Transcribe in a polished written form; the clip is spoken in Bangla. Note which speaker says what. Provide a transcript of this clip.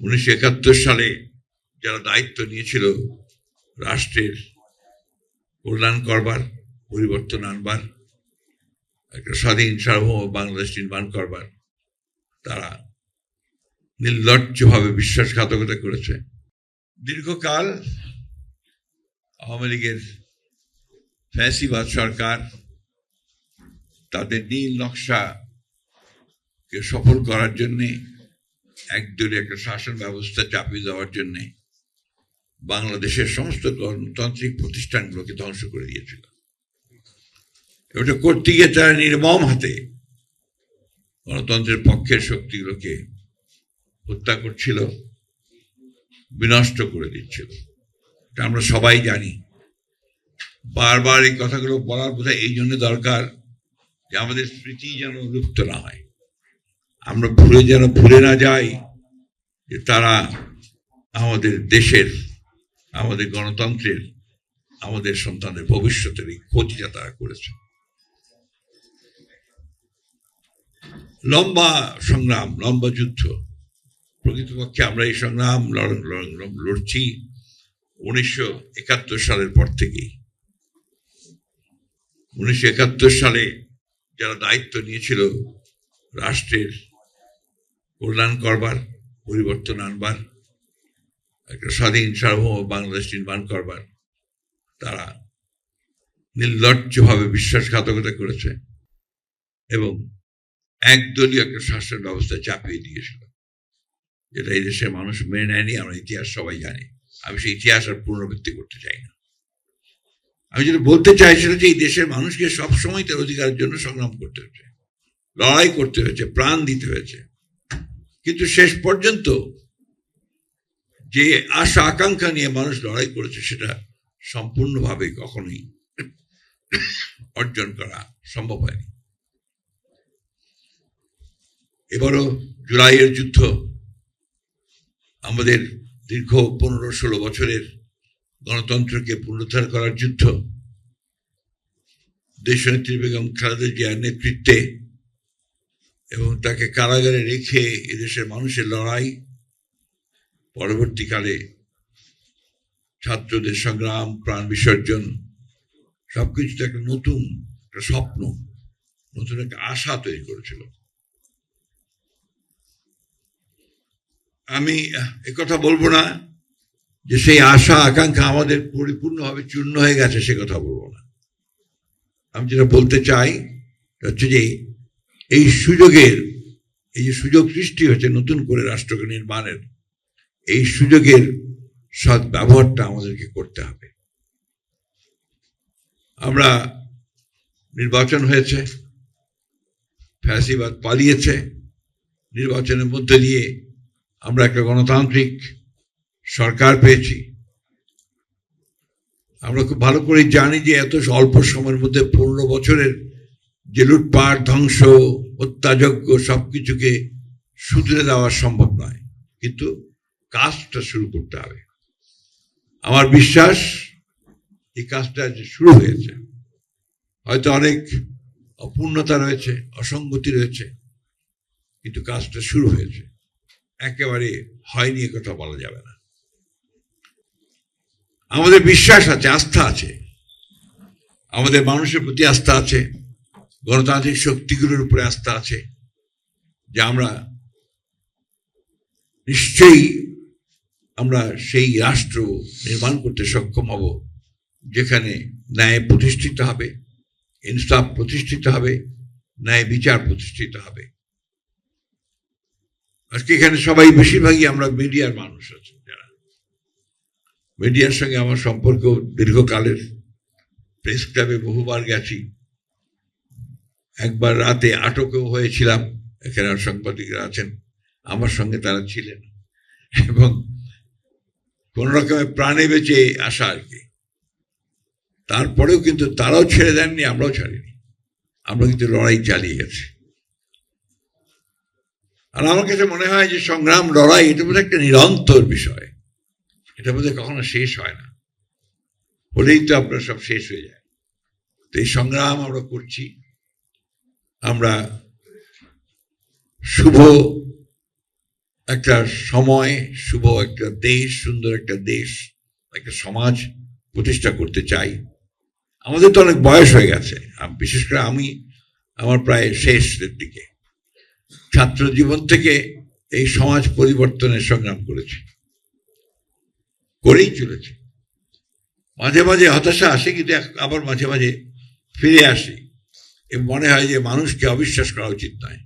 Speaker 1: 1971 সালে যারা দায়িত্ব নিয়েছিল রাষ্ট্রের কল্যাণ করবার, পরিবর্তন আনবার, একটা স্বাধীন সার্বভৌম বাংলাদেশ নির্মাণ করবার, তারা নির্লজ্জভাবে বিশ্বাসঘাতকতা করেছে। দীর্ঘকাল আওয়ামী লীগের ফ্যাসিবাদ সরকার তাদের নীল নকশাকে সফল করার জন্যে একদলীয় একটা শাসন ব্যবস্থা চাপিয়ে দেওয়ার জন্যে বাংলাদেশের সমস্ত গণতান্ত্রিক প্রতিষ্ঠানগুলোকে ধ্বংস করে দিয়েছিল। এটা করতে গিয়ে তারা নির্মম হাতে গণতন্ত্রের পক্ষের শক্তিগুলোকে হত্যা করছিল, বিনষ্ট করে দিচ্ছিল। এটা আমরা সবাই জানি। বারবার এই কথাগুলো বলার বোধহয় এই জন্য দরকার যে আমাদের স্মৃতি যেন লুপ্ত না হয়, আমরা ভুলে না যাই যে তারা আমাদের দেশের, আমাদের গণতন্ত্রের, আমাদের সন্তানের ভবিষ্যতের এই ক্ষতিটা তারা করেছে। লম্বা সংগ্রাম, লম্বা যুদ্ধ। প্রকৃতপক্ষে আমরা এই সংগ্রাম লড়ছি 1971 সালের পর থেকেই। 1971 সালে যারা দায়িত্ব নিয়েছিল রাষ্ট্রের কল্যাণ করবার, পরিবর্তন আনবার, একটা স্বাধীন সার্বভৌম বাংলাদেশ নির্মাণ করবার, তারা নির্লজ্জভাবে বিশ্বাসঘাতকতা করেছে এবং একদলীয় একটা শাসন ব্যবস্থা চাপিয়ে দিয়েছিল, যেটা এই দেশের মানুষ মেনে নেয়নি। আমরা ইতিহাস সবাই জানি। আমি সেই ইতিহাস আর পুনরাবৃত্তি করতে চাই না। আমি যেটা বলতে চাইছিল যে এই দেশের মানুষকে সবসময় তার অধিকারের জন্য সংগ্রাম করতে হয়েছে, লড়াই করতে হয়েছে, প্রাণ দিতে হয়েছে, কিন্তু শেষ পর্যন্ত যে আশা আকাঙ্ক্ষা নিয়ে মানুষ লড়াই করেছে সেটা সম্পূর্ণভাবে কখনোই অর্জন করা সম্ভব হয়নি। এবারও জুলাইয়ের যুদ্ধ আমাদের দীর্ঘ 15-16 বছরের গণতন্ত্রকে পুনরুদ্ধার করার যুদ্ধ। দেশনেত্রী বেগম খালেদা জিয়ার নেতৃত্বে এবং তাকে কারাগারে রেখে এদেশের মানুষের লড়াই, পরবর্তীকালে ছাত্রদের সংগ্রাম, প্রাণ বিসর্জন, সবকিছুতে একটা নতুন একটা স্বপ্ন, নতুন একটা আশা তৈরি করেছিল। আমি একথা বলবো না যে সেই আশা আকাঙ্ক্ষা আমাদের পরিপূর্ণভাবে চূর্ণ হয়ে গেছে, সে কথা বলবো না। আমি যেটা বলতে চাই হচ্ছে যে এই যে সুযোগ সৃষ্টি হয়েছে নতুন করে রাষ্ট্রকে নির্মাণের, এই সুযোগের সৎ ব্যবহারটা আমাদেরকে করতে হবে। আমরা নির্বাচন হয়েছে, ফ্যাসিবাদ পালিয়েছে, নির্বাচনের মধ্যে দিয়ে আমরা একটা গণতান্ত্রিক সরকার পেয়েছি। আমরা খুব ভালো করে জানি যে এত অল্প সময়ের মধ্যে 15 বছরের যে লুটপাট, ধ্বংস, হত্যাযজ্ঞ সবকিছুকে শুধরে দেওয়া সম্ভব নয়, কিন্তু কাজটা শুরু করতে হবে। আমার বিশ্বাস এই কাজটা যে শুরু হয়েছে, হয়তো অনেক অপূর্ণতা রয়েছে, অসঙ্গতি রয়েছে, কিন্তু কাজটা শুরু হয়েছে। একেবারে হয়নি এ কথা বলা যাবে না। আমাদের বিশ্বাস আছে, আস্থা আছে, আমাদের মানুষের প্রতি আস্থা আছে, গণতান্ত্রিক শক্তিগুলোর উপরে আস্থা আছে, যে আমরা নিশ্চয়ই আমরা সেই রাষ্ট্র নির্মাণ করতে সক্ষম হব যেখানে ন্যায় প্রতিষ্ঠিত হবে, ইনসাফ প্রতিষ্ঠিত হবে, ন্যায় বিচার প্রতিষ্ঠিত হবে। আজকে এখানে সবাই বেশিরভাগই আমরা মিডিয়ার মানুষ আছি, যারা মিডিয়ার সঙ্গে আমার সম্পর্ক দীর্ঘকালের। প্রেস ক্লাবে বহুবার গেছি, একবার রাতে আটকেও হয়েছিলাম। এখানে সাংবাদিকরা আছেন, আমার সঙ্গে তারা ছিলেন, এবং কোন রকমে প্রাণে বেঁচে আসা আর কি। তারপরেও কিন্তু তারাও ছেড়ে দেননি, আমরাও ছাড়িনি, আমরা কিন্তু লড়াই চালিয়ে গেছি। আর আমার কাছে মনে হয় যে সংগ্রাম, লড়াই, এটা বোধহয় একটা নিরন্তর বিষয়, এটা বোধহয় কখনো শেষ হয় না। হলেই তো আপনার সব শেষ হয়ে যায়। তো এই সংগ্রাম আমরা করছি। আমরা শুভ একটা সময়, শুভ একটা দেশ, সুন্দর একটা দেশ, একটা সমাজ প্রতিষ্ঠা করতে চাই। আমাদের তো অনেক বয়স হয়ে গেছে, বিশেষ করে আমি আমার প্রায় শেষের দিকে। ছাত্র জীবন থেকে এই সমাজ পরিবর্তনের সংগ্রাম করেই চলেছে। মাঝে মাঝে হতাশা আসে, কিন্তু আবার মাঝে মাঝে ফিরে আসি এবং মনে হয় যে মানুষকে অবিশ্বাস করা উচিত নয়।